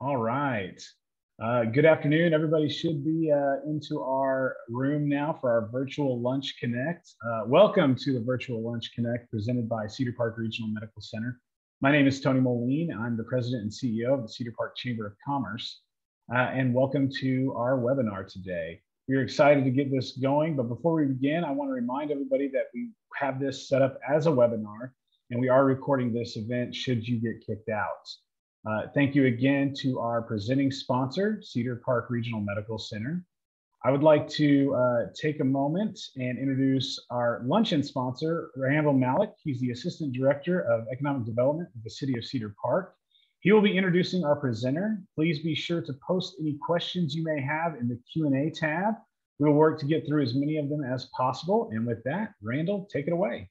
All right. Good afternoon. Everybody should be into our room now for our virtual lunch connect. Welcome to the virtual lunch connect presented by Cedar Park Regional Medical Center. My name is Tony Moline. I'm the president and CEO of the Cedar Park Chamber of Commerce. And welcome to our webinar today. We're excited to get this going, but before we begin, I want to remind everybody that we have this set up as a webinar, and we are recording this event should you get kicked out. Thank you again to our presenting sponsor, Cedar Park Regional Medical Center. I would like to take a moment and introduce our luncheon sponsor, Randall Malek. He's the Assistant Director of Economic Development of the City of Cedar Park. He will be introducing our presenter. Please be sure to post any questions you may have in the Q&A tab. We'll work to get through as many of them as possible. And with that, Randall, take it away.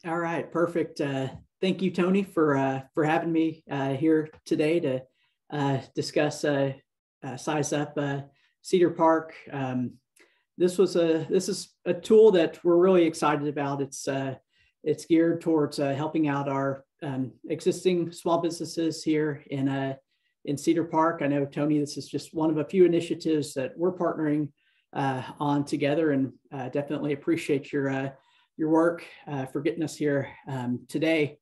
All right, perfect. Thank you, Tony, for having me here today to discuss SizeUp Cedar Park. This is a tool that we're really excited about. It's geared towards helping out our existing small businesses here in Cedar Park. I know, Tony, this is just one of a few initiatives that we're partnering on together, and definitely appreciate your work for getting us here today.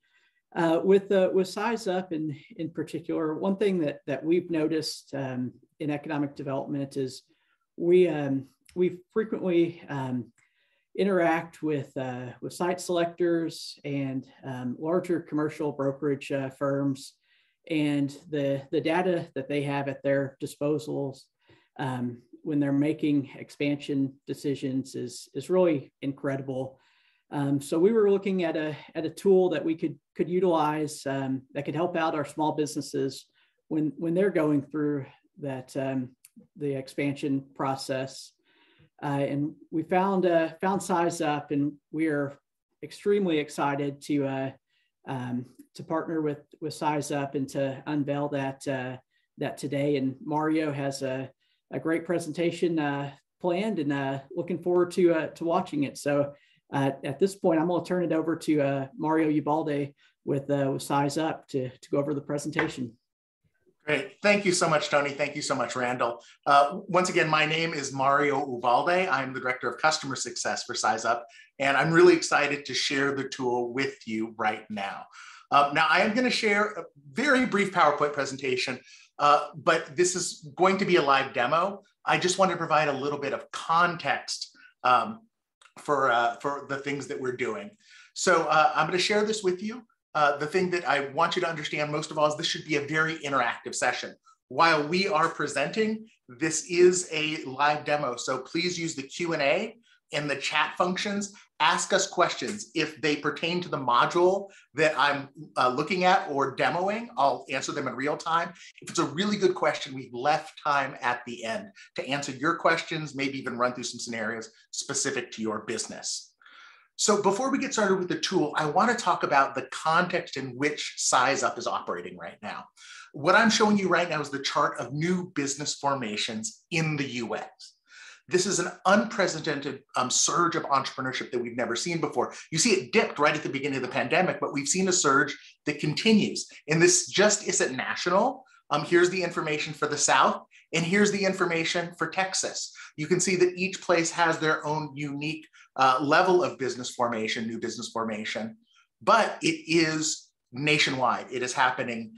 With SizeUp in particular, one thing that we've noticed in economic development is we frequently interact with site selectors and larger commercial brokerage firms, and the data that they have at their disposals when they're making expansion decisions is really incredible. So we were looking at a tool that we could utilize that could help out our small businesses when they're going through that the expansion process. And we found SizeUp, and we are extremely excited to partner with SizeUp and to unveil that today. And Mario has a great presentation planned, and looking forward to watching it. So at this point, I'm going to turn it over to Mario Ubalde with SizeUp to go over the presentation. Great. Thank you so much, Tony. Thank you so much, Randall. Once again, my name is Mario Ubalde. I'm the Director of Customer Success for SizeUp, and I'm really excited to share the tool with you right now. Now, I am going to share a very brief PowerPoint presentation, but this is going to be a live demo. I just want to provide a little bit of context for the things that we're doing. So I'm going to share this with you. The thing that I want you to understand most of all is this should be a very interactive session. While we are presenting, this is a live demo. So please use the Q&A and the chat functions. Ask us questions. If they pertain to the module that I'm looking at or demoing, I'll answer them in real time. If it's a really good question, we've left time at the end to answer your questions, maybe even run through some scenarios specific to your business. So before we get started with the tool, I want to talk about the context in which SizeUp is operating right now. What I'm showing you right now is the chart of new business formations in the US. This is an unprecedented surge of entrepreneurship that we've never seen before. You see it dipped right at the beginning of the pandemic, but we've seen a surge that continues. And this just isn't national. Here's the information for the South, and here's the information for Texas. You can see that each place has their own unique level of business formation, new business formation, but it is nationwide. It is happening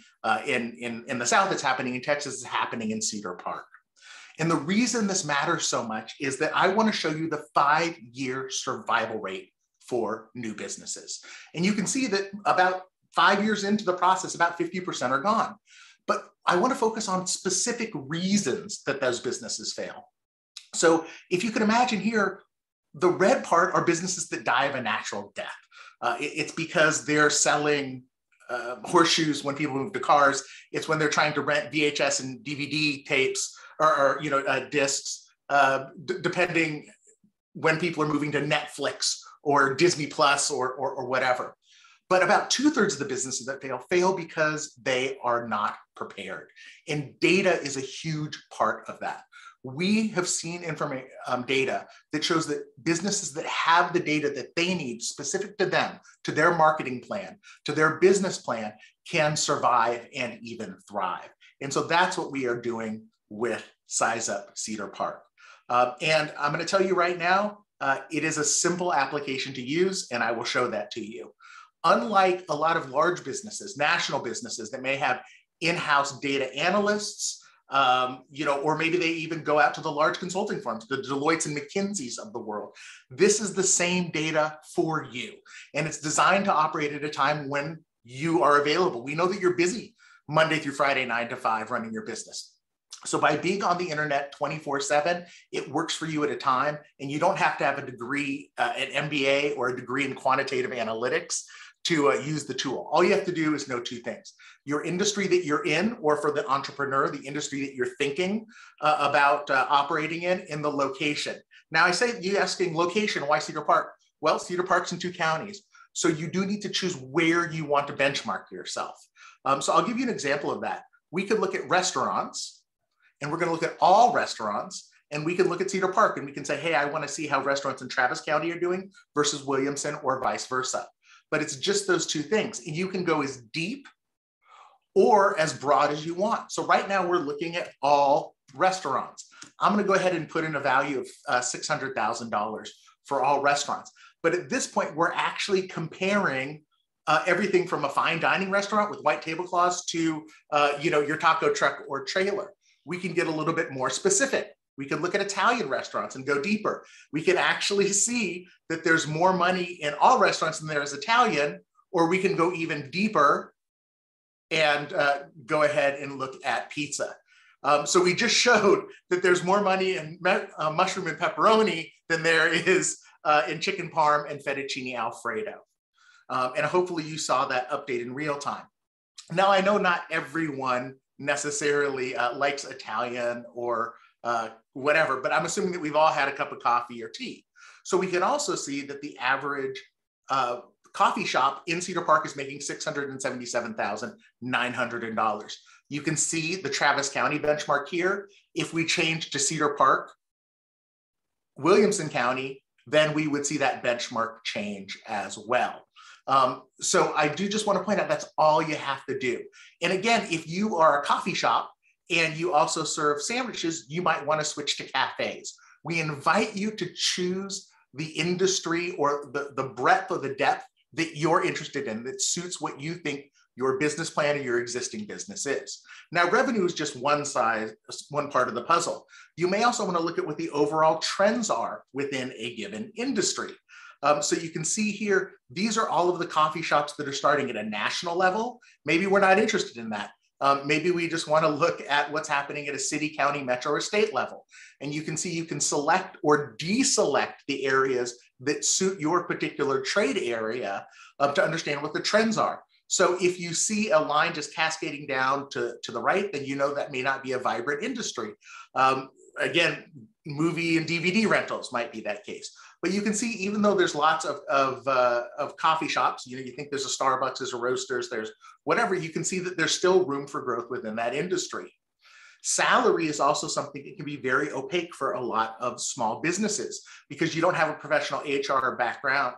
in the South, it's happening in Texas, it's happening in Cedar Park. And the reason this matters so much is that I want to show you the 5-year survival rate for new businesses. And you can see that about 5 years into the process, about 50% are gone. But I want to focus on specific reasons that those businesses fail. So if you can imagine here, the red part are businesses that die of a natural death. It's because they're selling horseshoes when people move to cars. It's when they're trying to rent VHS and DVD tapes or discs, depending when people are moving to Netflix or Disney Plus or whatever. But about 2/3 of the businesses that fail because they are not prepared. And data is a huge part of that. We have seen data that shows that businesses that have the data that they need specific to them, to their marketing plan, to their business plan, can survive and even thrive. And so that's what we are doing with SizeUp Cedar Park. And I'm going to tell you right now, it is a simple application to use, and I will show that to you. Unlike a lot of large businesses, national businesses that may have in-house data analysts, or maybe they even go out to the large consulting firms, the Deloittes and McKinseys of the world. This is the same data for you, and it's designed to operate at a time when you are available. We know that you're busy Monday through Friday, 9 to 5, running your business. So by being on the internet 24/7, it works for you at a time, and you don't have to have a degree, an MBA or a degree in quantitative analytics to use the tool. All you have to do is know two things: your industry that you're in, or for the entrepreneur, the industry that you're thinking about operating in the location. Now I say, you asking location, why Cedar Park? Well, Cedar Park's in 2 counties. So you do need to choose where you want to benchmark yourself. So I'll give you an example of that. We could look at restaurants, and we're going to look at all restaurants, and we can look at Cedar Park and we can say, hey, I want to see how restaurants in Travis County are doing versus Williamson, or vice versa. But it's just those two things. And you can go as deep or as broad as you want. So right now we're looking at all restaurants. I'm going to go ahead and put in a value of $600,000 for all restaurants. But at this point, we're actually comparing everything from a fine dining restaurant with white tablecloths to your taco truck or trailer. We can get a little bit more specific. We can look at Italian restaurants and go deeper. We can actually see that there's more money in all restaurants than there is Italian, or we can go even deeper and go ahead and look at pizza. So we just showed that there's more money in mushroom and pepperoni than there is in chicken parm and fettuccine Alfredo. And hopefully you saw that update in real time. Now, I know not everyone necessarily likes Italian or whatever, but I'm assuming that we've all had a cup of coffee or tea. So we can also see that the average coffee shop in Cedar Park is making $677,900. You can see the Travis County benchmark here. If we change to Cedar Park, Williamson County, then we would see that benchmark change as well. So I do just want to point out that's all you have to do. And again, if you are a coffee shop and you also serve sandwiches, you might want to switch to cafes. We invite you to choose the industry or the breadth or the depth that you're interested in, that suits what you think your business plan or your existing business is. Now, revenue is just one part of the puzzle. You may also want to look at what the overall trends are within a given industry. So you can see here, these are all of the coffee shops that are starting at a national level. Maybe we're not interested in that. Maybe we just want to look at what's happening at a city, county, metro, or state level. And you can see you can select or deselect the areas that suit your particular trade area to understand what the trends are. So if you see a line just cascading down to the right, then you know that may not be a vibrant industry. Again, movie and DVD rentals might be that case. But you can see, even though there's lots of coffee shops, you think there's a Starbucks, there's a Roasters, there's whatever, you can see that there's still room for growth within that industry. Salary is also something that can be very opaque for a lot of small businesses because you don't have a professional HR background,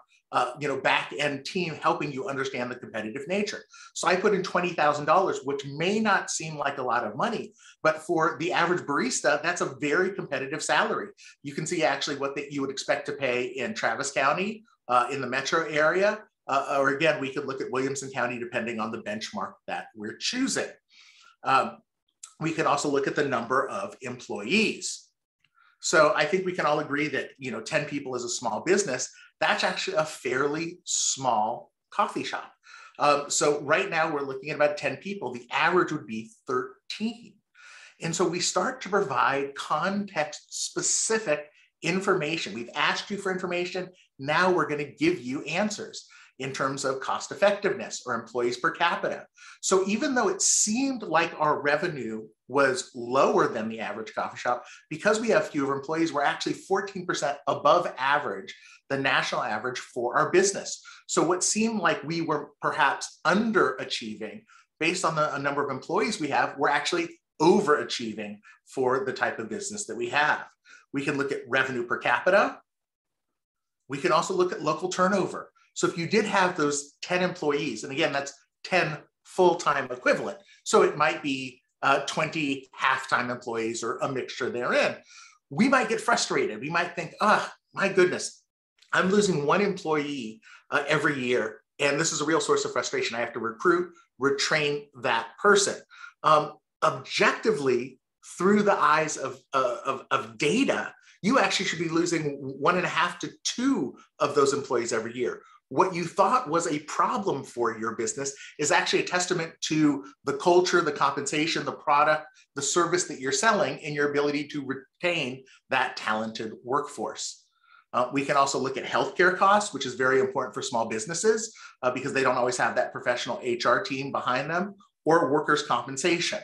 back-end team helping you understand the competitive nature. So I put in $20,000, which may not seem like a lot of money, but for the average barista, that's a very competitive salary. You can see actually what you would expect to pay in Travis County, in the metro area, or again, we could look at Williamson County depending on the benchmark that we're choosing. We can also look at the number of employees. So I think we can all agree that 10 people is a small business. That's actually a fairly small coffee shop. So right now we're looking at about 10 people. The average would be 13. And so we start to provide context-specific information. We've asked you for information. Now we're going to give you answers in terms of cost effectiveness or employees per capita. So even though it seemed like our revenue was lower than the average coffee shop, because we have fewer employees, we're actually 14% above average, the national average for our business. So what seemed like we were perhaps underachieving based on the number of employees we have, we're actually overachieving for the type of business that we have. We can look at revenue per capita. We can also look at local turnover. So if you did have those 10 employees, and again, that's 10 full-time equivalent. So it might be 20 half-time employees or a mixture therein. We might get frustrated. We might think, oh, my goodness, I'm losing one employee every year. And this is a real source of frustration. I have to recruit, retrain that person. Objectively, through the eyes of data, you actually should be losing 1.5 to 2 of those employees every year. What you thought was a problem for your business is actually a testament to the culture, the compensation, the product, the service that you're selling, and your ability to retain that talented workforce. We can also look at healthcare costs, which is very important for small businesses because they don't always have that professional HR team behind them, or workers' compensation.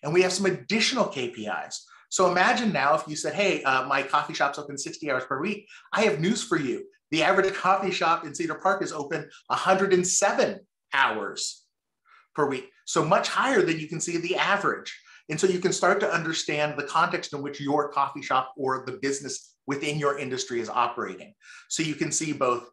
And we have some additional KPIs. So imagine now if you said, hey, my coffee shop's open 60 hours per week. I have news for you. The average coffee shop in Cedar Park is open 107 hours per week. So much higher than you can see the average. And so you can start to understand the context in which your coffee shop or the business within your industry is operating. So you can see both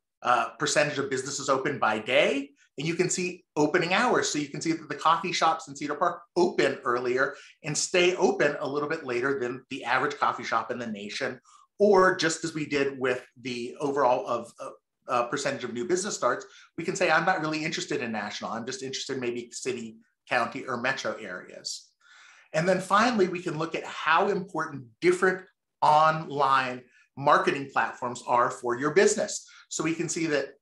percentage of businesses open by day, and you can see opening hours. So you can see that the coffee shops in Cedar Park open earlier and stay open a little bit later than the average coffee shop in the nation, or just as we did with the overall of percentage of new business starts, we can say, I'm not really interested in national. I'm just interested in maybe city, county, or metro areas. And then finally, we can look at how important different online marketing platforms are for your business. So we can see that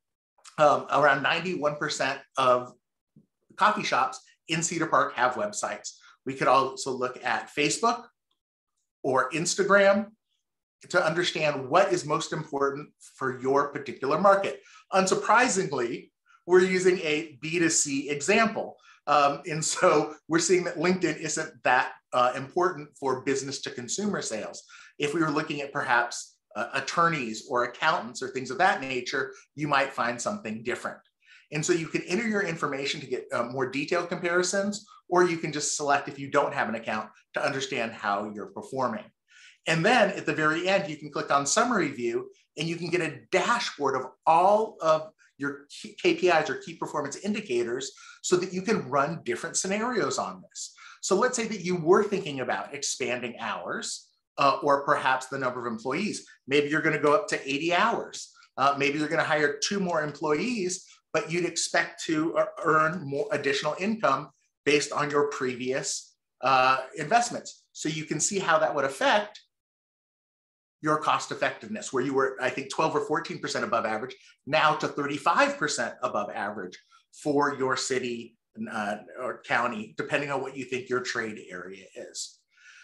around 91% of coffee shops in Cedar Park have websites. We could also look at Facebook or Instagram to understand what is most important for your particular market. Unsurprisingly, we're using a B2C example. And so we're seeing that LinkedIn isn't that important for business to consumer sales. If we were looking at perhaps attorneys or accountants or things of that nature, you might find something different. And so you can enter your information to get more detailed comparisons, or you can just select if you don't have an account to understand how you're performing. And then at the very end, you can click on Summary View and you can get a dashboard of all of your KPIs or key performance indicators so that you can run different scenarios on this. So let's say that you were thinking about expanding hours or perhaps the number of employees. Maybe you're going to go up to 80 hours. Maybe you're going to hire 2 more employees, but you'd expect to earn more additional income based on your previous investments. So you can see how that would affect your cost effectiveness, where you were, I think, 12 or 14% above average, now to 35% above average for your city or county, depending on what you think your trade area is.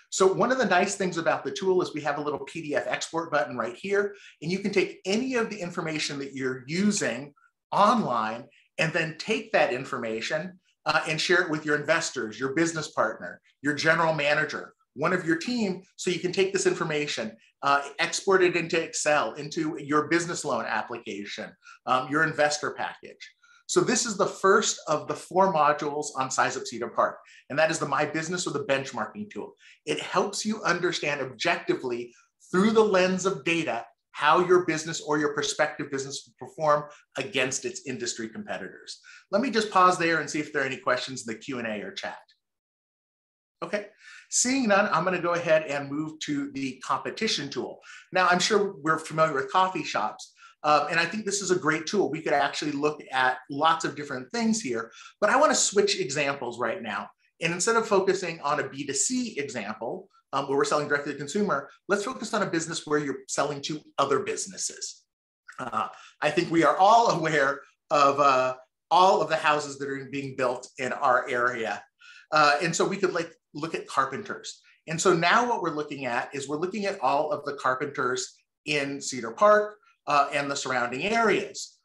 So one of the nice things about the tool is we have a little PDF export button right here, and you can take any of the information that you're using online and then take that information and share it with your investors, your business partner, your general manager, one of your team, so you can take this information, export it into Excel, into your business loan application, your investor package. So this is the first of the 4 modules on SizeUp Cedar Park, and that is the My Business or the benchmarking tool. It helps you understand objectively through the lens of data how your business or your prospective business will perform against its industry competitors. Let me just pause there and see if there are any questions in the Q&A or chat. Okay, seeing none, I'm going to go ahead and move to the competition tool. Now, I'm sure we're familiar with coffee shops, and I think this is a great tool. We could actually look at lots of different things here, but I want to switch examples right now. And instead of focusing on a B2C example, where we're selling directly to consumer, let's focus on a business where you're selling to other businesses. I think we are all aware of all of the houses that are being built in our area. And so we could look at carpenters. And so now what we're looking at is we're looking at all of the carpenters in Cedar Park and the surrounding areas.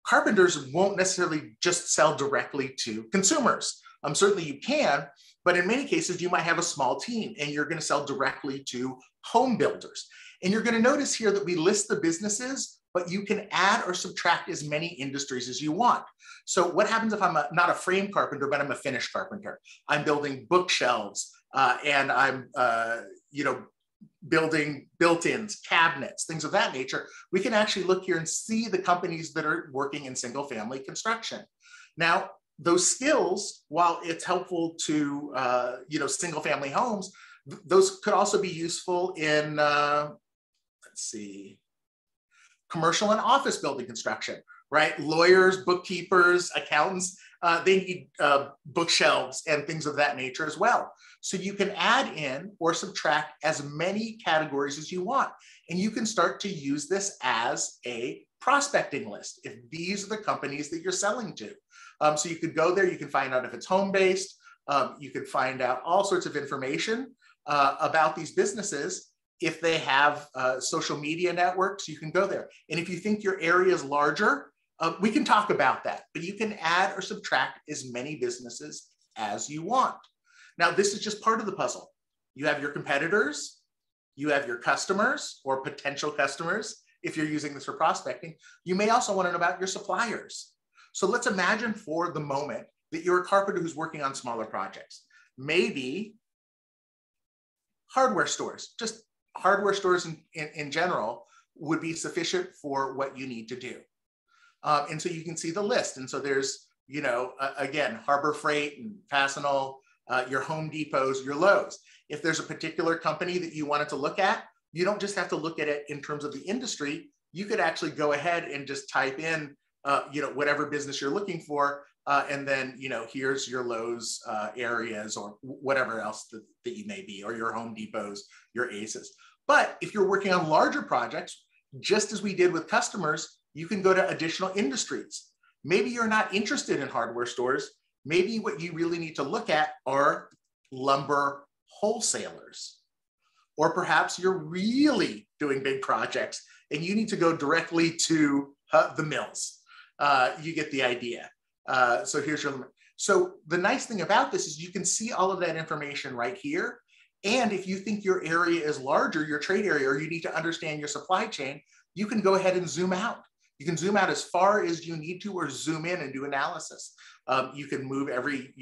Carpenters won't necessarily just sell directly to consumers. Certainly you can, but in many cases you might have a small team and you're going to sell directly to home builders. And you're going to notice here that we list the businesses, but you can add or subtract as many industries as you want. So what happens if I'm not a frame carpenter, but I'm a finish carpenter? I'm building bookshelves and I'm building built-ins, cabinets, things of that nature. We can actually look here and see the companies that are working in single-family construction. Now, those skills, while it's helpful to single family homes, those could also be useful in commercial and office building construction, right? Lawyers, bookkeepers, accountants, they need bookshelves and things of that nature as well. So you can add in or subtract as many categories as you want. And you can start to use this as a prospecting list if these are the companies that you're selling to. So you could go there, you can find out if it's home-based, you could find out all sorts of information about these businesses. If they have social media networks, you can go there. And if you think your area is larger, we can talk about that, but you can add or subtract as many businesses as you want. Now, this is just part of the puzzle. You have your competitors, you have your customers or potential customers. If you're using this for prospecting, you may also want to know about your suppliers. So let's imagine for the moment that you're a carpenter who's working on smaller projects. Maybe hardware stores, just hardware stores in general would be sufficient for what you need to do. And so you can see the list. And so there's, again, Harbor Freight and Fastenal, your Home Depots, your Lowe's. If there's a particular company that you wanted to look at, you don't just have to look at it in terms of the industry. You could actually go ahead and just type in, whatever business you're looking for. And then, here's your Lowe's areas or whatever else that you may be, or your Home Depots, your Aces. But if you're working on larger projects, just as we did with customers, you can go to additional industries. Maybe you're not interested in hardware stores. Maybe what you really need to look at are lumber wholesalers. Or perhaps you're really doing big projects and you need to go directly to the mills. You get the idea. So here's your, so the nice thing about this is you can see all of that information right here. And if you think your area is larger, your trade area, or you need to understand your supply chain, you can go ahead and zoom out. You can zoom out as far as you need to, or zoom in and do analysis. You can move every,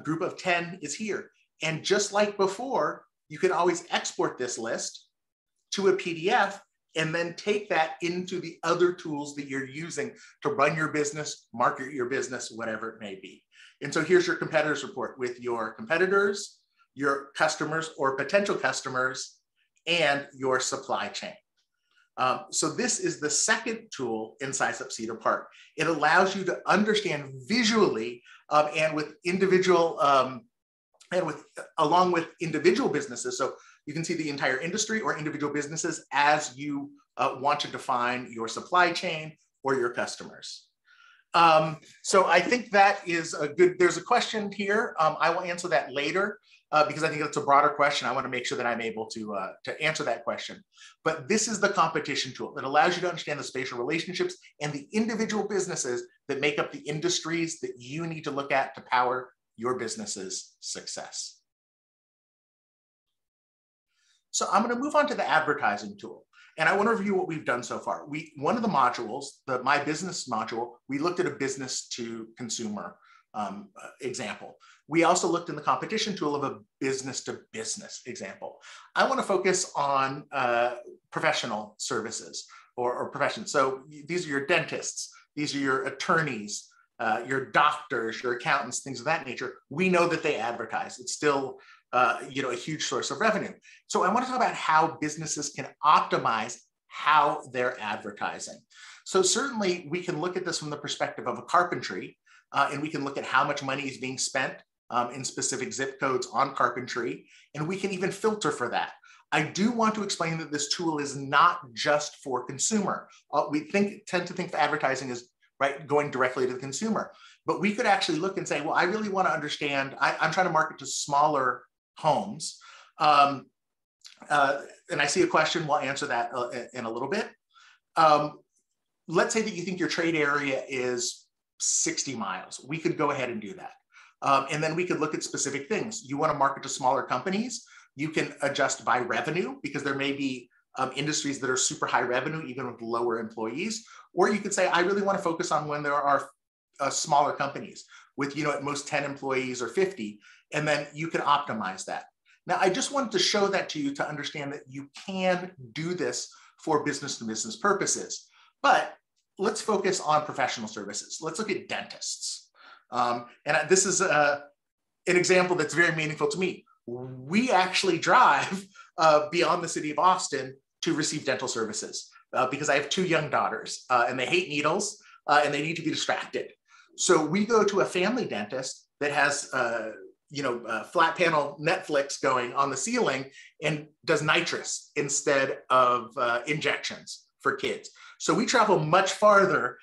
group of 10 is here. And just like before, you can always export this list to a PDF and then take that into the other tools that you're using to run your business, market your business, whatever it may be. And so here's your competitors report with your competitors, your customers or potential customers, and your supply chain. So this is the second tool in SizeUp Cedar Park. It allows you to understand visually and with individual, along with individual businesses. So you can see the entire industry or individual businesses as you want to define your supply chain or your customers. So I think that is a good, there's a question here. I will answer that later because I think that's a broader question. I want to make sure that I'm able to answer that question. But this is the competition tool that allows you to understand the spatial relationships and the individual businesses that make up the industries that you need to look at to power your business's success. So I'm going to move on to the advertising tool. And I want to review what we've done so far. One of the modules, the My Business module, we looked at a business to consumer example. We also looked in the competition tool of a business to business example. I want to focus on professional services or professions. So these are your dentists, these are your attorneys, your doctors, your accountants, things of that nature. We know that they advertise. It's still a huge source of revenue. So I want to talk about how businesses can optimize how they're advertising. So certainly we can look at this from the perspective of a carpentry, and we can look at how much money is being spent in specific zip codes on carpentry, and we can even filter for that. I do want to explain that this tool is not just for consumer. We tend to think of advertising as going directly to the consumer, but we could actually look and say, well, I really want to understand, I'm trying to market to smaller homes. And I see a question, we'll answer that in a little bit. Let's say that you think your trade area is 60 miles. We could go ahead and do that. And then we could look at specific things. You want to market to smaller companies, you can adjust by revenue because there may be industries that are super high revenue, even with lower employees. Or you could say, I really want to focus on when there are smaller companies with, at most 10 employees or 50, and then you can optimize that. Now, I just wanted to show that to you to understand that you can do this for business to business purposes. But let's focus on professional services. Let's look at dentists. And this is an example that's very meaningful to me. We actually drive beyond the city of Austin to receive dental services because I have 2 young daughters and they hate needles and they need to be distracted. So we go to a family dentist that has flat panel Netflix going on the ceiling and does nitrous instead of injections for kids. So we travel much farther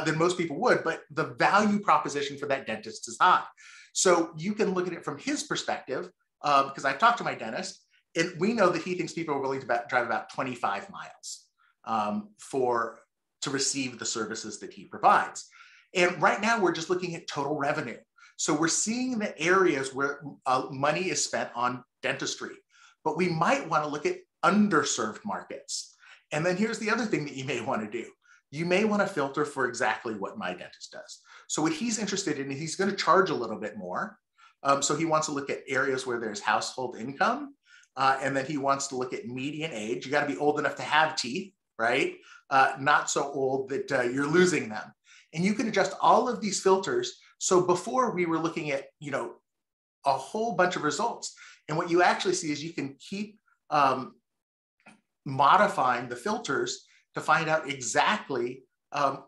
than most people would, but the value proposition for that dentist is high. So you can look at it from his perspective, because I've talked to my dentist, and we know that he thinks people are willing to drive about 25 miles to receive the services that he provides. And right now we're just looking at total revenue. So we're seeing the areas where money is spent on dentistry, but we might want to look at underserved markets. And then here's the other thing that you may want to do. You may want to filter for exactly what my dentist does. So what he's interested in, he's going to charge a little bit more. So he wants to look at areas where there's household income. And then he wants to look at median age. You got to be old enough to have teeth, right? Not so old that you're losing them. And you can adjust all of these filters. So before we were looking at, a whole bunch of results. And what you actually see is you can keep modifying the filters to find out exactly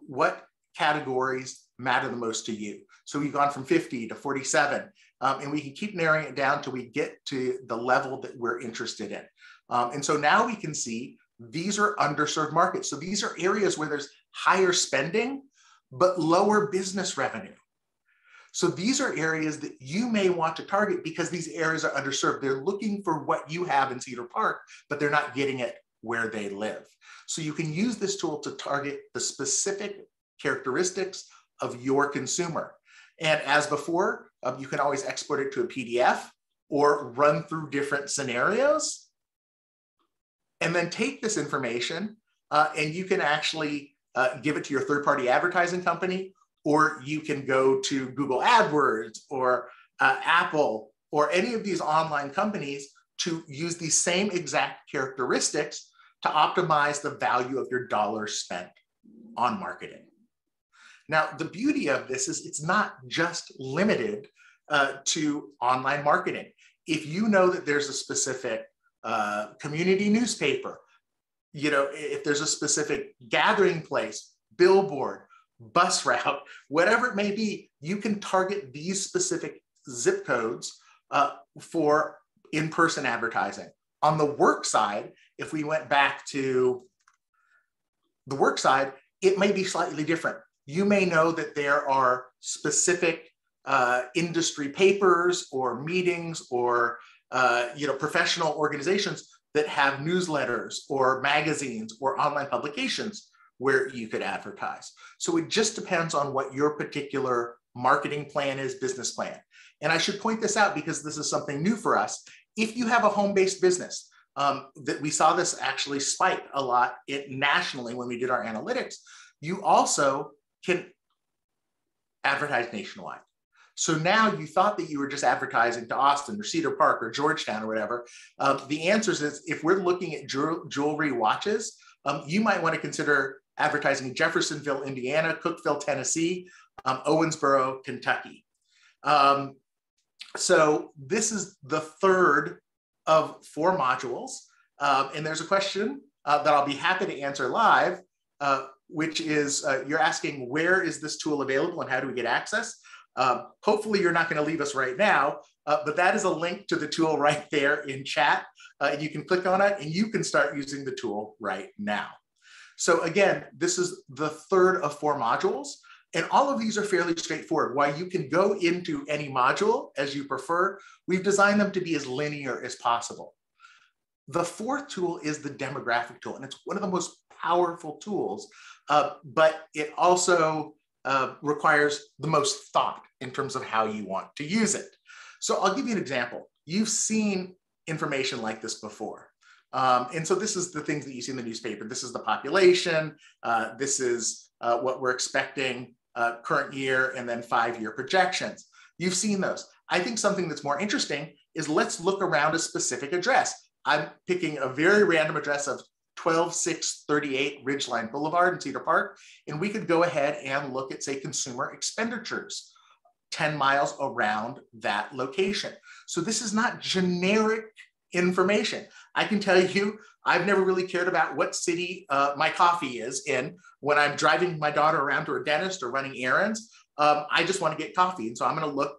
what categories matter the most to you. So we've gone from 50 to 47, and we can keep narrowing it down till we get to the level that we're interested in. And so now we can see these are underserved markets. So these are areas where there's higher spending, but lower business revenue. So these are areas that you may want to target because these areas are underserved. They're looking for what you have in Cedar Park, but they're not getting it where they live. So you can use this tool to target the specific characteristics of your consumer. And as before, you can always export it to a PDF or run through different scenarios and then take this information and you can actually give it to your third-party advertising company, or you can go to Google AdWords or Apple or any of these online companies to use these same exact characteristics to optimize the value of your dollars spent on marketing. Now, the beauty of this is it's not just limited to online marketing. If you know that there's a specific community newspaper, if there's a specific gathering place, billboard, bus route, whatever it may be, you can target these specific zip codes for in-person advertising. On the work side, if we went back to the work side, it may be slightly different. You may know that there are specific industry papers or meetings or professional organizations that have newsletters or magazines or online publications where you could advertise. So it just depends on what your particular marketing plan is, business plan. And I should point this out because this is something new for us. If you have a home-based business, that we saw this actually spike a lot nationally when we did our analytics, you also can advertise nationwide. So now you thought that you were just advertising to Austin or Cedar Park or Georgetown or whatever. The answer is if we're looking at jewelry watches, you might want to consider advertising in Jeffersonville, Indiana, Cookeville, Tennessee, Owensboro, Kentucky. So this is the third of 4 modules. And there's a question that I'll be happy to answer live, which is you're asking, where is this tool available and how do we get access? Hopefully you're not going to leave us right now, but that is a link to the tool right there in chat. And you can click on it and you can start using the tool right now. So again, this is the third of 4 modules. And all of these are fairly straightforward. While you can go into any module as you prefer, we've designed them to be as linear as possible. The fourth tool is the demographic tool, and it's one of the most powerful tools, but it also requires the most thought in terms of how you want to use it. So I'll give you an example. You've seen information like this before. And so this is the things that you see in the newspaper. This is the population. This is what we're expecting current year and then 5-year projections. You've seen those. I think something that's more interesting is let's look around a specific address. I'm picking a very random address of 12638 Ridgeline Boulevard in Cedar Park. And we could go ahead and look at, say, consumer expenditures 10 miles around that location. So this is not generic information. I can tell you, I've never really cared about what city my coffee is in when I'm driving my daughter around to her dentist or running errands. I just want to get coffee. And so I'm going to look,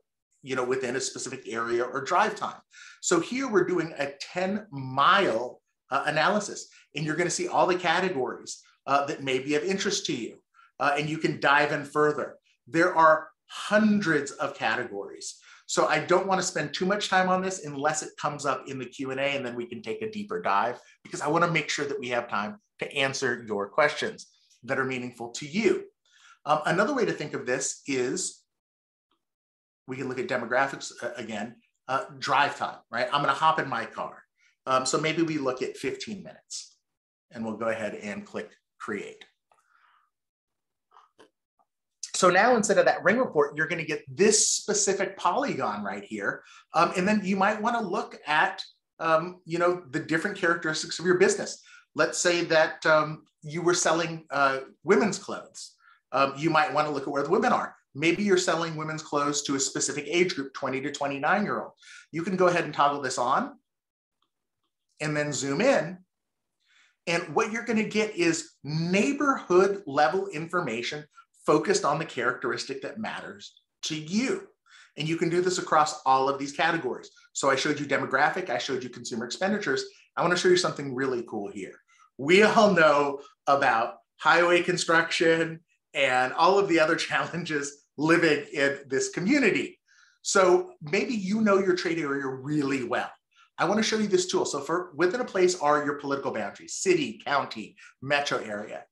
within a specific area or drive time. So here we're doing a 10-mile analysis, and you're going to see all the categories that may be of interest to you. And you can dive in further. There are hundreds of categories. So I don't want to spend too much time on this unless it comes up in the Q&A, and then we can take a deeper dive, because I want to make sure that we have time to answer your questions that are meaningful to you. Another way to think of this is we can look at demographics again, drive time, right? I'm going to hop in my car. So maybe we look at 15 minutes, and we'll go ahead and click create. So now instead of that ring report, you're going to get this specific polygon right here. And then you might want to look at, the different characteristics of your business. Let's say that you were selling women's clothes. You might want to look at where the women are. Maybe you're selling women's clothes to a specific age group, 20 to 29-year-old. You can go ahead and toggle this on and then zoom in. And what you're going to get is neighborhood level information focused on the characteristic that matters to you. And you can do this across all of these categories. So I showed you demographic, I showed you consumer expenditures. I want to show you something really cool here. We all know about highway construction and all of the other challenges living in this community. So maybe you know your trade area really well. I want to show you this tool. So within a place are your political boundaries, city, county, metro area.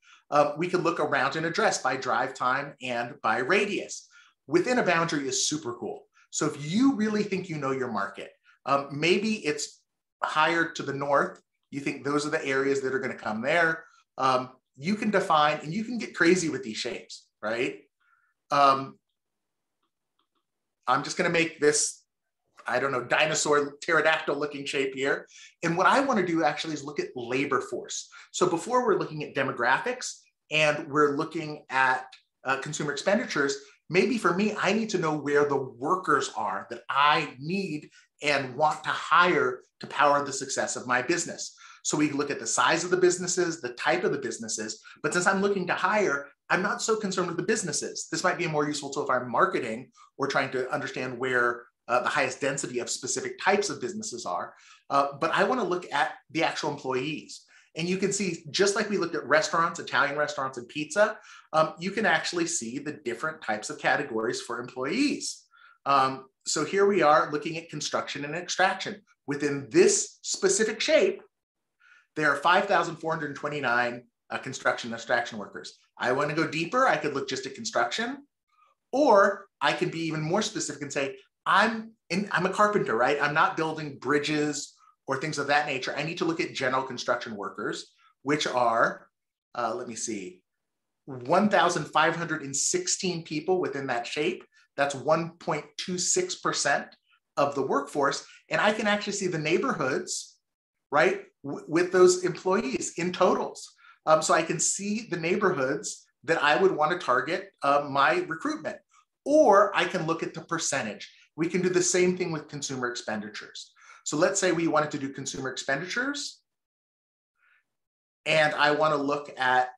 We can look around an address by drive time and by radius. Within a boundary is super cool. So if you really think you know your market, maybe it's higher to the north, you think those are the areas that are going to come there. You can define, and you can get crazy with these shapes, right? I'm just going to make this, I don't know, dinosaur pterodactyl looking shape here. And what I want to do actually is look at labor force. So before we're looking at demographics and we're looking at consumer expenditures, maybe for me, I need to know where the workers are that I need and want to hire to power the success of my business. So we look at the size of the businesses, the type of the businesses, but since I'm looking to hire, I'm not so concerned with the businesses. This might be a more useful tool if I'm marketing or trying to understand where the highest density of specific types of businesses are. But I want to look at the actual employees. And you can see, just like we looked at restaurants, Italian restaurants, and pizza, you can actually see the different types of categories for employees. So here we are looking at construction and extraction. Within this specific shape, there are 5,429 construction and extraction workers. I want to go deeper. I could look just at construction, or I could be even more specific and say, I'm a carpenter, right? I'm not building bridges or things of that nature. I need to look at general construction workers, which are, let me see, 1,516 people within that shape. That's 1.26% of the workforce. And I can actually see the neighborhoods, right, with those employees in totals. So I can see the neighborhoods that I would want to target my recruitment. Or I can look at the percentage. We can do the same thing with consumer expenditures. So let's say we wanted to do consumer expenditures. And I want to look at,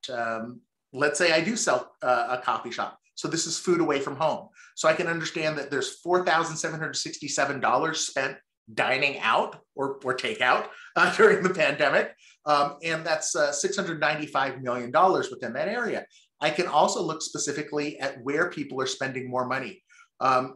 let's say I do sell a coffee shop. So this is food away from home. So I can understand that there's $4,767 spent dining out or takeout during the pandemic. And that's $695 million within that area. I can also look specifically at where people are spending more money.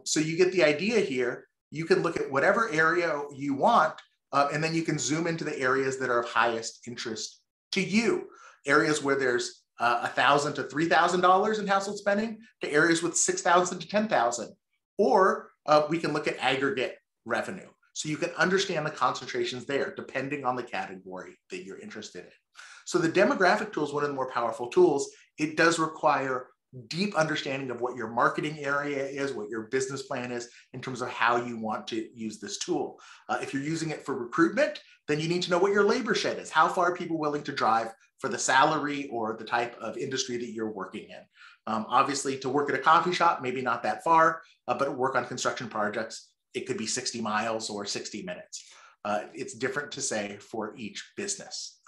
So you get the idea here. You can look at whatever area you want, and then you can zoom into the areas that are of highest interest to you. Areas where there's $1,000 to $3,000 in household spending to areas with $6,000 to $10,000. Or we can look at aggregate revenue. So you can understand the concentrations there depending on the category that you're interested in. So the demographic tool is one of the more powerful tools. It does require deep understanding of what your marketing area is, what your business plan is in terms of how you want to use this tool. If you're using it for recruitment, then you need to know what your labor shed is. How far are people willing to drive for the salary or the type of industry that you're working in. Obviously, to work at a coffee shop, maybe not that far, but work on construction projects, it could be 60 miles or 60 minutes. It's different to say for each business.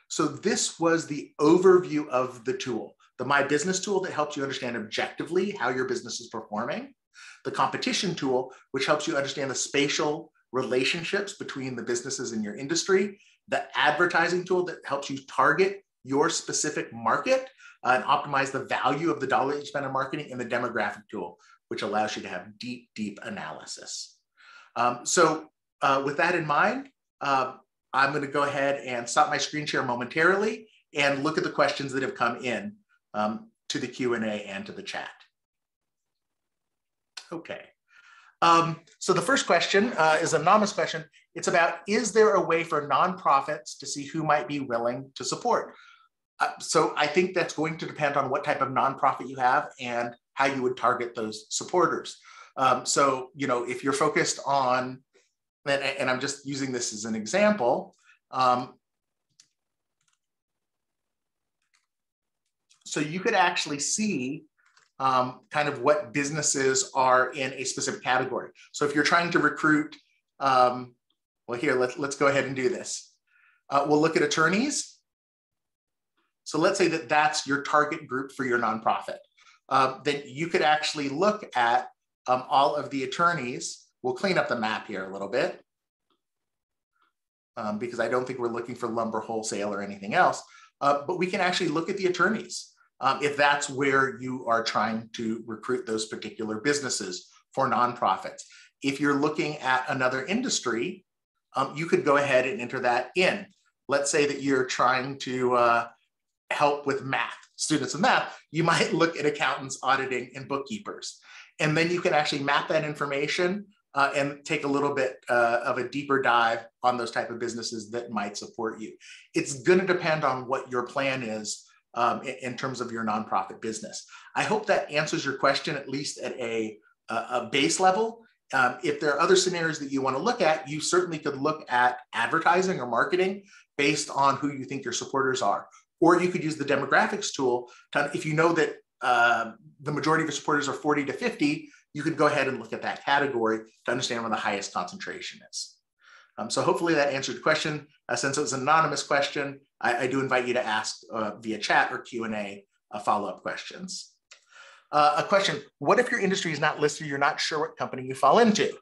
So this was the overview of the tool, the My Business tool that helps you understand objectively how your business is performing, the competition tool, which helps you understand the spatial relationships between the businesses in your industry, the advertising tool that helps you target your specific market and optimize the value of the dollar you spend on marketing, and the demographic tool, which allows you to have deep, deep analysis. With that in mind, I'm going to go ahead and stop my screen share momentarily and look at the questions that have come in to the Q&A and to the chat. Okay. So the first question is an anonymous question. It's about, is there a way for nonprofits to see who might be willing to support? So I think that's going to depend on what type of nonprofit you have and how you would target those supporters. So, you know, if you're focused on, and I'm just using this as an example, so you could actually see kind of what businesses are in a specific category. So if you're trying to recruit, well, here, let's go ahead and do this. We'll look at attorneys. So let's say that that's your target group for your nonprofit. Then you could actually look at all of the attorneys. We'll clean up the map here a little bit because I don't think we're looking for lumber wholesale or anything else. But we can actually look at the attorneys if that's where you are trying to recruit those particular businesses for nonprofits. If you're looking at another industry, you could go ahead and enter that in. Let's say that you're trying to help with math, students of math, you might look at accountants, auditing, and bookkeepers. And then you can actually map that information and take a little bit of a deeper dive on those type of businesses that might support you. It's going to depend on what your plan is in terms of your nonprofit business. I hope that answers your question, at least at a base level. If there are other scenarios that you want to look at, you certainly could look at advertising or marketing based on who you think your supporters are. Or you could use the demographics tool to, if you know that the majority of your supporters are 40 to 50, you could go ahead and look at that category to understand where the highest concentration is. So hopefully that answered the question. Since it was an anonymous question, I do invite you to ask via chat or Q&A follow-up questions. A question, what if your industry is not listed, you're not sure what company you fall into?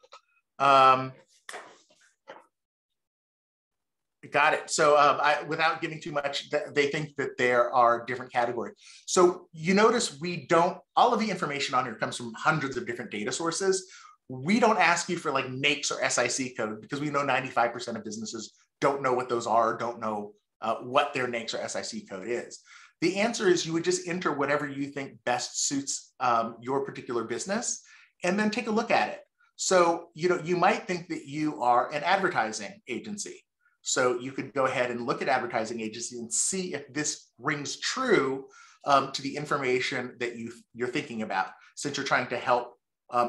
Got it. So without giving too much, they think that there are different categories. So you notice we don't, all of the information on here comes from hundreds of different data sources. We don't ask you for like NAICS or SIC code because we know 95% of businesses don't know what those are, don't know what their NAICS or SIC code is. The answer is you would just enter whatever you think best suits your particular business and then take a look at it. So, you know, you might think that you are an advertising agency. So you could go ahead and look at advertising agency and see if this rings true to the information that you're thinking about, since you're trying to help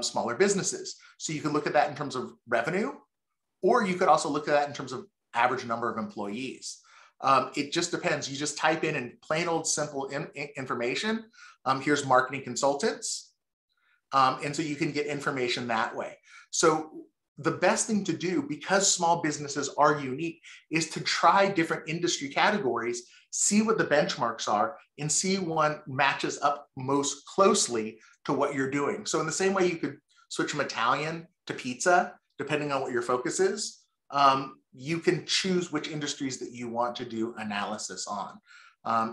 smaller businesses. So you could look at that in terms of revenue, or you could also look at that in terms of average number of employees. It just depends. You just type in plain old simple information. Here's marketing consultants. And so you can get information that way. So the best thing to do, because small businesses are unique, is to try different industry categories, see what the benchmarks are, and see one matches up most closely to what you're doing. So in the same way you could switch from Italian to pizza, depending on what your focus is, you can choose which industries that you want to do analysis on.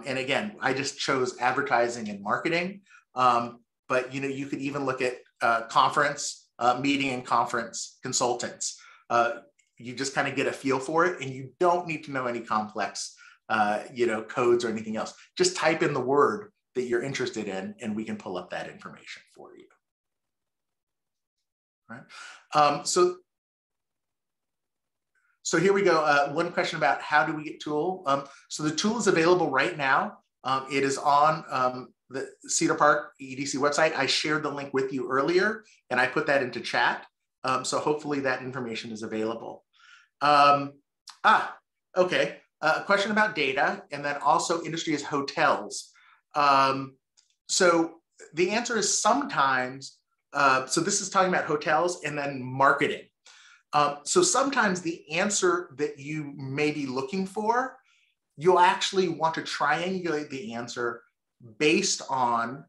And again, I just chose advertising and marketing, but you know, you could even look at conference, meeting and conference consultants. You just kind of get a feel for it, and you don't need to know any complex you know, codes or anything else. Just type in the word that you're interested in, and we can pull up that information for you. All right. So here we go. One question about how do we get tool? So the tool is available right now. It is on the Cedar Park EDC website. I shared the link with you earlier, and I put that into chat. So hopefully that information is available. Okay. a question about data, and then also industry is hotels. So the answer is sometimes, so this is talking about hotels and then marketing. So sometimes the answer that you may be looking for, you'll actually want to triangulate the answer based on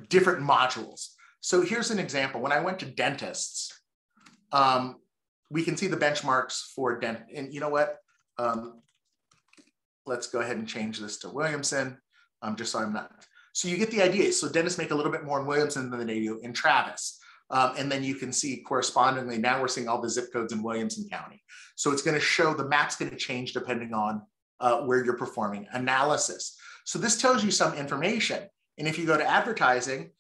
different modules. So here's an example. When I went to dentists, we can see the benchmarks for dent. And you know what? Let's go ahead and change this to Williamson, just so I'm not. So you get the idea. So dentists make a little bit more in Williamson than they do in Travis. And then you can see correspondingly, now we're seeing all the zip codes in Williamson County. So it's going to show the map's going to change depending on where you're performing analysis. So this tells you some information. And if you go to advertising,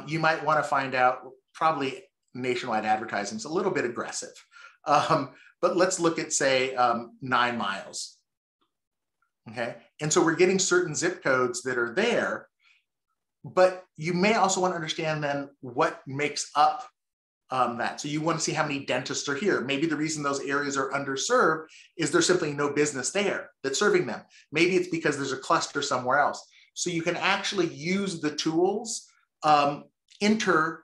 you might want to find out, probably nationwide advertising is a little bit aggressive. But let's look at, say, 9 miles. Okay. And so we're getting certain zip codes that are there, but you may also want to understand then what makes up that. So you want to see how many dentists are here. Maybe the reason those areas are underserved is there's simply no business there that's serving them. Maybe it's because there's a cluster somewhere else. So you can actually use the tools in an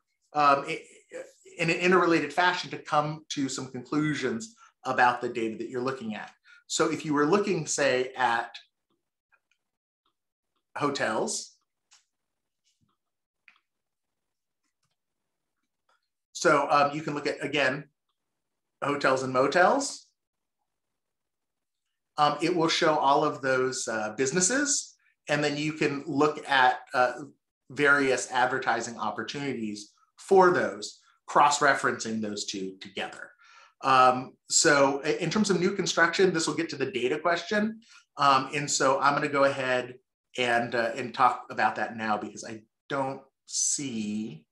interrelated fashion to come to some conclusions about the data that you're looking at. So if you were looking, say, at hotels, so you can look at, again, hotels and motels. It will show all of those businesses, and then you can look at various advertising opportunities for those, cross-referencing those two together. So in terms of new construction, this will get to the data question. And so I'm going to go ahead and talk about that now, because I don't see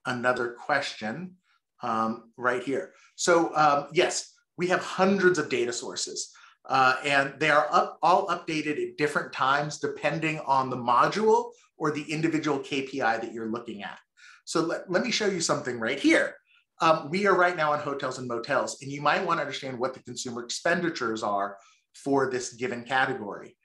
another question right here. So yes, we have hundreds of data sources, and they are all updated at different times depending on the module or the individual KPI that you're looking at. So let me show you something right here. We are right now on hotels and motels, and you might want to understand what the consumer expenditures are for this given category.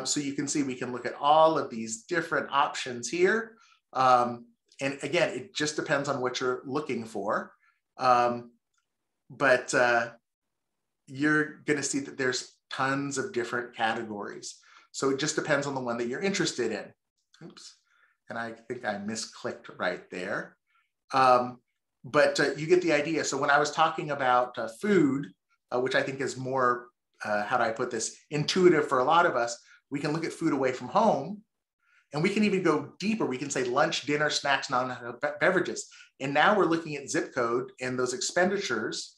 So you can see we can look at all of these different options here. And again, it just depends on what you're looking for. But you're going to see that there's tons of different categories. So it just depends on the one that you're interested in. Oops. And I think I misclicked right there. But you get the idea. So when I was talking about food, which I think is more, how do I put this, intuitive for a lot of us, we can look at food away from home, and we can even go deeper. We can say lunch, dinner, snacks, non-beverages. And now we're looking at zip code and those expenditures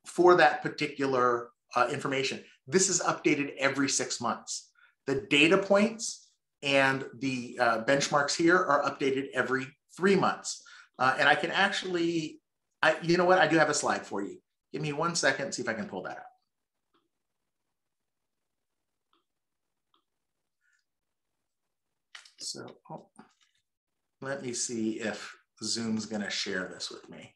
for that particular information. This is updated every 6 months. The data points and the benchmarks here are updated every 3 months. And I can actually, you know what? I do have a slide for you. Give me 1 second, see if I can pull that out. So let me see if Zoom's going to share this with me.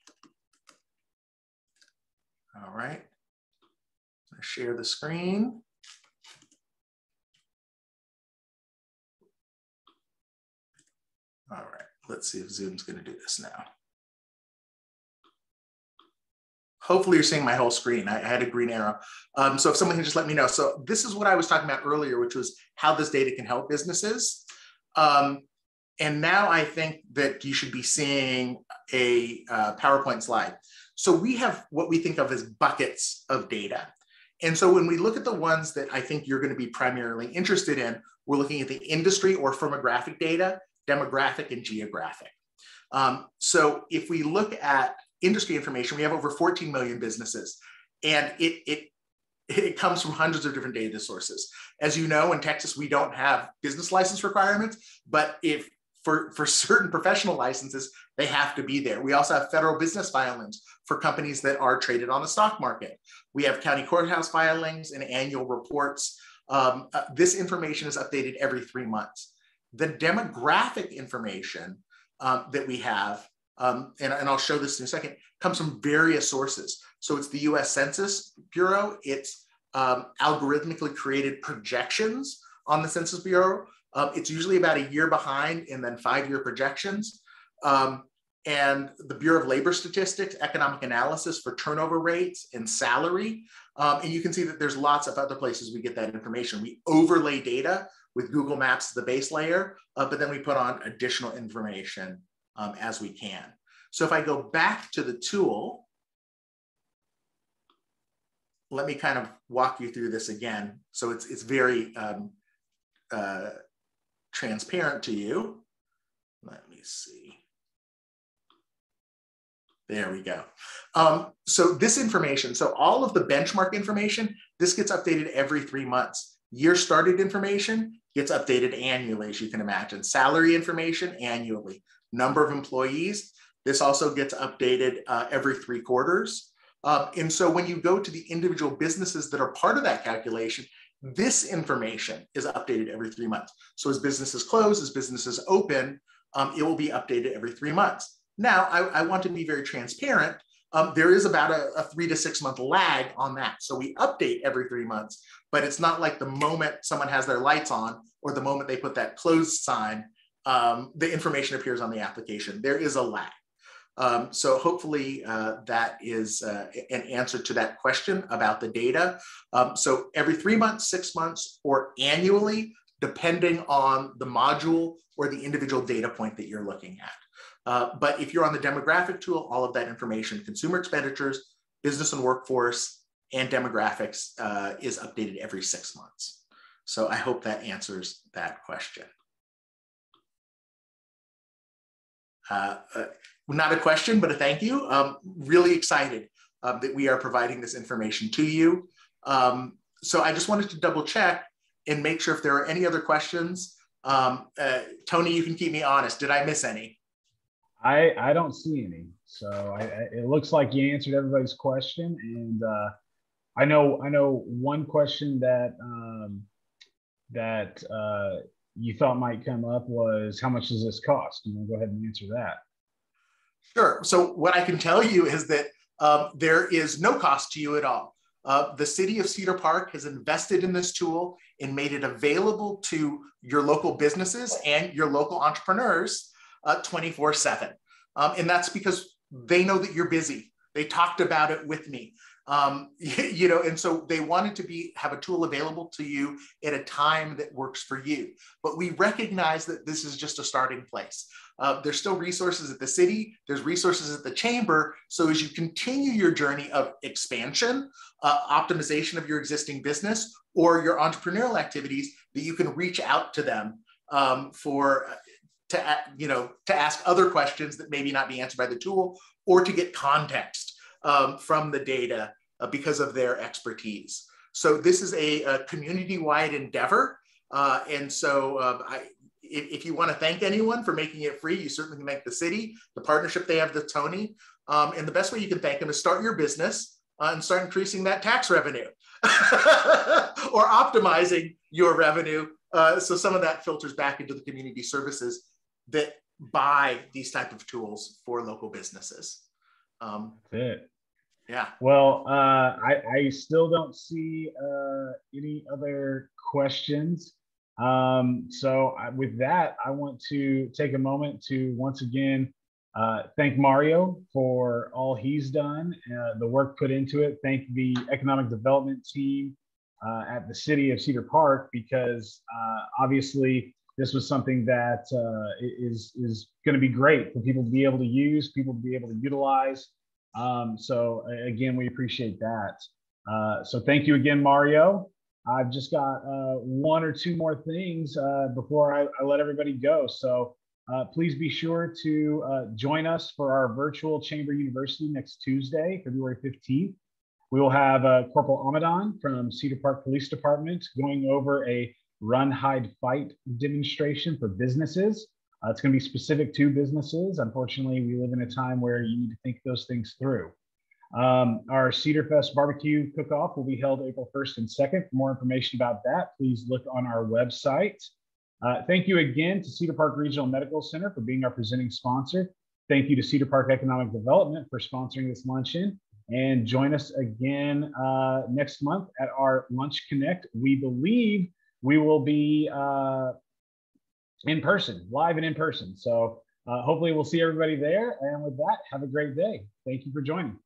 All right. I'm going to share the screen. All right. Let's see if Zoom's going to do this now. Hopefully you're seeing my whole screen. I had a green arrow. So if someone can just let me know. So this is what I was talking about earlier, which was how this data can help businesses. And now I think that you should be seeing a PowerPoint slide. So we have what we think of as buckets of data. And so when we look at the ones that I think you're going to be primarily interested in, we're looking at the industry or firmographic data, demographic, and geographic. So if we look at industry information, we have over 14 million businesses, and it comes from hundreds of different data sources. As you know, in Texas, we don't have business license requirements, but if for certain professional licenses, they have to be there. We also have federal business filings for companies that are traded on the stock market. We have county courthouse filings and annual reports. This information is updated every 3 months. The demographic information that we have and I'll show this in a second, comes from various sources. So it's the US Census Bureau, it's algorithmically created projections on the Census Bureau. It's usually about a year behind and then 5-year projections. And the Bureau of Labor Statistics, economic analysis for turnover rates and salary. And you can see that there's lots of other places we get that information. We overlay data with Google Maps, the base layer, but then we put on additional information as we can. So if I go back to the tool, let me kind of walk you through this again. So it's very transparent to you. Let me see. There we go. So this information, so all of the benchmark information, this gets updated every 3 months. Year started information gets updated annually, as you can imagine. Salary information annually. Number of employees, this also gets updated every 3 quarters. And so when you go to the individual businesses that are part of that calculation, this information is updated every 3 months. So as businesses close, as businesses open, it will be updated every 3 months. Now, I want to be very transparent. There is about a 3 to 6 month lag on that. So we update every 3 months, but it's not like the moment someone has their lights on or the moment they put that closed sign, the information appears on the application. There is a lag. So hopefully that is an answer to that question about the data. So every 3 months, 6 months, or annually, depending on the module or the individual data point that you're looking at. But if you're on the demographic tool, all of that information, consumer expenditures, business and workforce, and demographics is updated every 6 months. So I hope that answers that question. Not a question, but a thank you. Really excited that we are providing this information to you. So I just wanted to double check and make sure if there are any other questions. Tony, you can keep me honest. Did I miss any? I don't see any. So it looks like you answered everybody's question. And I know one question that you thought might come up was, how much does this cost? You want to go ahead and answer that? Sure. So what I can tell you is that there is no cost to you at all. The city of Cedar Park has invested in this tool and made it available to your local businesses and your local entrepreneurs 24/7. And that's because they know that you're busy. They talked about it with me. And so they wanted to have a tool available to you at a time that works for you. But we recognize that this is just a starting place. There's still resources at the city, there's resources at the chamber. So as you continue your journey of expansion, optimization of your existing business or your entrepreneurial activities, that you can reach out to them to ask other questions that maybe not be answered by the tool, or to get context from the data because of their expertise. So this is a community-wide endeavor. And so if you want to thank anyone for making it free, you certainly can thank the city, the partnership they have with Tony. And the best way you can thank them is start your business and start increasing that tax revenue or optimizing your revenue. So some of that filters back into the community services that buy these type of tools for local businesses. That's it. Yeah. Well, I still don't see any other questions. So with that, I want to take a moment to once again thank Mario for all he's done, the work put into it. Thank the economic development team at the city of Cedar Park, because obviously this was something that is going to be great for people to be able to use, people to be able to utilize. So again, we appreciate that. So thank you again, Mario. I've just got 1 or 2 more things before I let everybody go. So please be sure to join us for our virtual Chamber University next Tuesday, February 15th. We will have Corporal Amadon from Cedar Park Police Department going over a run, hide, fight demonstration for businesses. It's going to be specific to businesses. Unfortunately, we live in a time where you need to think those things through. Our Cedar Fest barbecue cook-off will be held April 1st and 2nd. For more information about that, please look on our website. Thank you again to Cedar Park Regional Medical Center for being our presenting sponsor. Thank you to Cedar Park Economic Development for sponsoring this luncheon. And join us again next month at our Lunch Connect. We believe we will be in person, live and in person. So hopefully we'll see everybody there. And with that, have a great day. Thank you for joining.